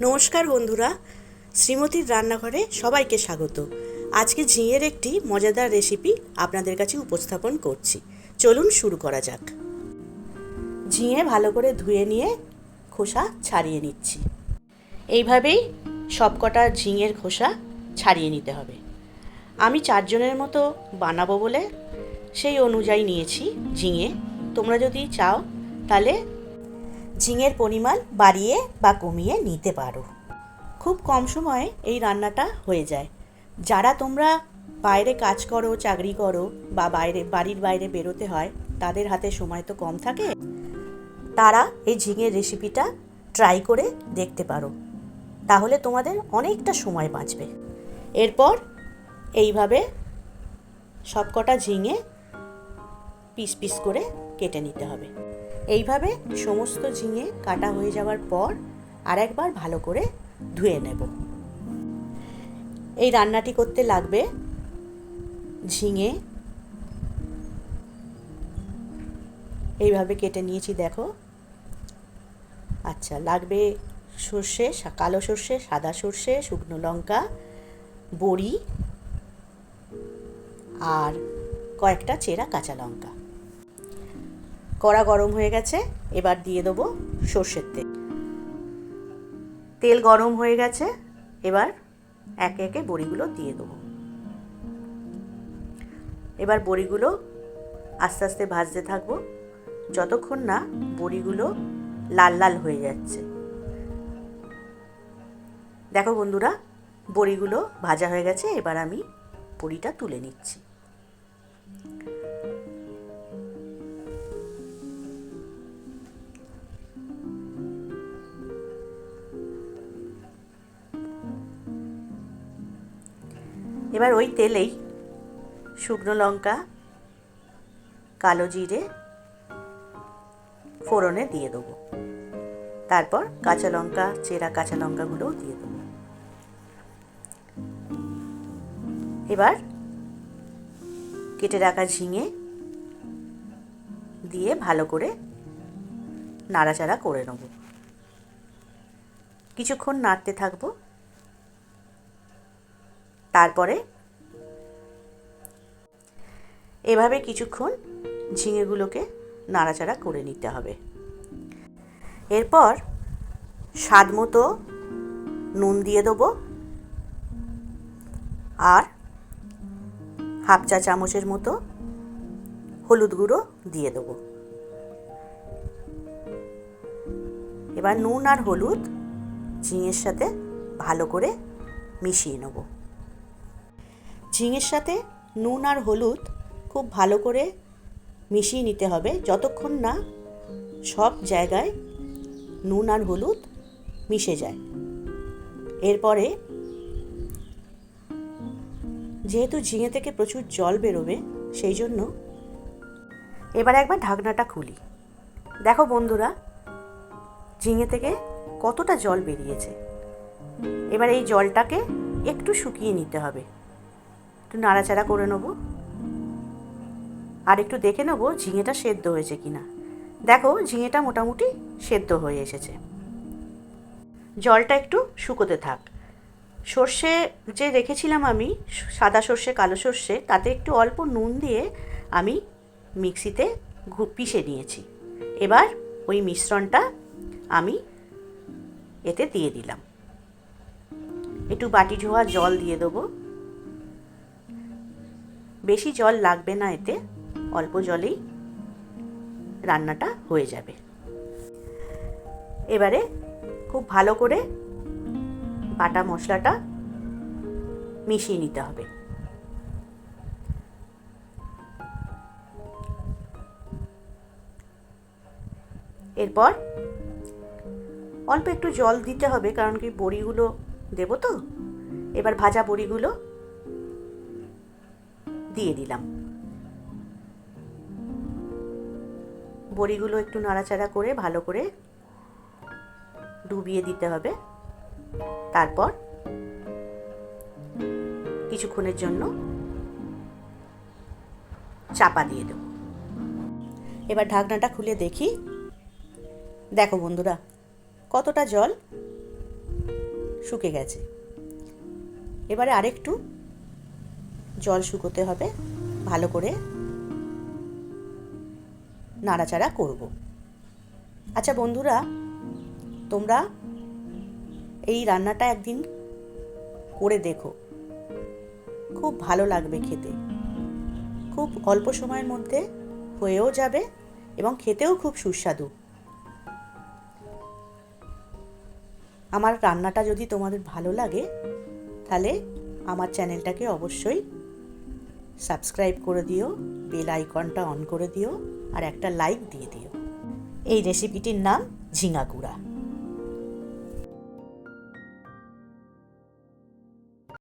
নমস্কার বন্ধুরা, শ্রীমতীর রান্নাঘরে সবাইকে স্বাগত। আজকে ঝিঙের একটি মজাদার রেসিপি আপনাদের কাছে উপস্থাপন করছি। চলুন শুরু করা যাক। ঝিঙে ভালো করে ধুয়ে নিয়ে খোসা ছাড়িয়ে নিচ্ছি। এইভাবেই সবকটা ঝিঙের খোসা ছাড়িয়ে নিতে হবে। আমি 4 জনের মতো বানাবো বলে সেই অনুযায়ী নিয়েছি ঝিঙে। তোমরা যদি চাও তাহলে ঝিঙের পরিমাণ বাড়িয়ে বা কমিয়ে নিতে পারো। খুব কম সময়ে এই রান্নাটা হয়ে যায়। যারা তোমরা বাইরে কাজ করো, চাকরি করো বা বাড়ির বাইরে বেরোতে হয়, তাদের হাতে সময় তো কম থাকে, তারা এই ঝিঙের রেসিপিটা ট্রাই করে দেখতে পারো। তাহলে তোমাদের অনেকটা সময় বাঁচবে। এরপর এইভাবে সবকটা ঝিঙে পিস পিস করে কেটে নিতে হবে। এইভাবে সমস্ত ঝিঙে কাটা হয়ে যাওয়ার পর আরেকবার ভালো করে ধুয়ে নেব। এই রান্নাটি করতে লাগবে ঝিঙে, এইভাবে কেটে নিয়েছি দেখো। আচ্ছা, লাগবে সর্ষে, কালো সর্ষে, সাদা সর্ষে, শুকনো লঙ্কা, বড়ি আর কয়েকটা চেরা কাঁচা লঙ্কা। কড়া গরম হয়ে গেছে, এবার দিয়ে দেবো সর্ষের তেল। তেল গরম হয়ে গেছে, এবার একে একে বড়িগুলো দিয়ে দেবো। এবার বড়িগুলো আস্তে আস্তে ভাজতে থাকবো যতক্ষণ না বড়িগুলো লাল লাল হয়ে যাচ্ছে। দেখো বন্ধুরা, বড়িগুলো ভাজা হয়ে গেছে। এবার আমি বড়িটা তুলে নিচ্ছি। এবার ওই তেলেই শুকনো লঙ্কা, কালো জিরে ফোড়নে দিয়ে দেবো। তারপর কাঁচা লঙ্কা, চেরা কাঁচা লঙ্কাগুলোও দিয়ে দেবো। এবার কেটে রাখা ঝিঙে দিয়ে ভালো করে নাড়াচাড়া করে নেব। কিছুক্ষণ নাড়তে থাকবো। তারপরে এভাবে কিছুক্ষণ ঝিঙেগুলোকে নাড়াচাড়া করে নিতে হবে। এরপর স্বাদ মতো নুন দিয়ে দেবো আর হাফ চা চামচের মতো হলুদ গুঁড়ো দিয়ে দেবো। এবার নুন আর হলুদ ঝিঙের সাথে ভালো করে মিশিয়ে নেব। ঝিঙের সাথে নুন আর হলুদ খুব ভালো করে মিশিয়ে নিতে হবে যতক্ষণ না সব জায়গায় নুন আর হলুদ মিশে যায়। এরপরে যেহেতু ঝিঙে থেকে প্রচুর জল বেরোবে, সেই জন্য এবার একবার ঢাকনাটা খুলি। দেখো বন্ধুরা, ঝিঙে থেকে কতটা জল বেরিয়েছে। এবার এই জলটাকে একটু শুকিয়ে নিতে হবে। একটু নাড়াচাড়া করে নেব আর একটু দেখে নেব ঝিঙেটা সেদ্ধ হয়েছে কিনা। দেখো, ঝিঙেটা মোটামুটি সেদ্ধ হয়ে এসেছে। জলটা একটু শুকোতে থাক। সর্ষে যে রেখেছিলাম আমি, সাদা সর্ষে, কালো সর্ষে, তাতে একটু অল্প নুন দিয়ে আমি মিক্সিতে পিষে নিয়েছি। এবার ওই মিশ্রণটা আমি এতে দিয়ে দিলাম। একটু বাটি ধোয়া জল দিয়ে দেবো। বেশি জল লাগবে না এতে, অল্প জলেই রান্নাটা হয়ে যাবে। এবারে খুব ভালো করে বাটা মশলাটা মিশিয়ে নিতে হবে। এরপর অল্প একটু জল দিতে হবে, কারণ কি বড়িগুলো দেবো তো। এবার ভাজা বড়িগুলো দিয়ে দিলাম। বড়িগুলো একটু নাড়াচাড়া করে ভালো করে ডুবিয়ে দিতে হবে। তারপর কিছুক্ষণের জন্য চাপা দিয়ে দেব। এবার ঢাকনাটা খুলে দেখি। দেখো বন্ধুরা, কতটা জল শুকে গেছে। এবারে আরেকটু জল শুকোতে হবে, ভালো করে নাড়াচাড়া করব। আচ্ছা বন্ধুরা, তোমরা এই রান্নাটা একদিন করে দেখো, খুব ভালো লাগবে খেতে। খুব অল্প সময়ের মধ্যে হয়েও যাবে এবং খেতেও খুব সুস্বাদু। আমার রান্নাটা যদি তোমাদের ভালো লাগে তাহলে আমার চ্যানেলটাকে অবশ্যই সাবস্ক্রাইব করে দিও, বেল আইকনটা অন করে দিও আর একটা লাইক দিয়ে দিও। এই রেসিপিটির নাম ঝিঙা কুড়া।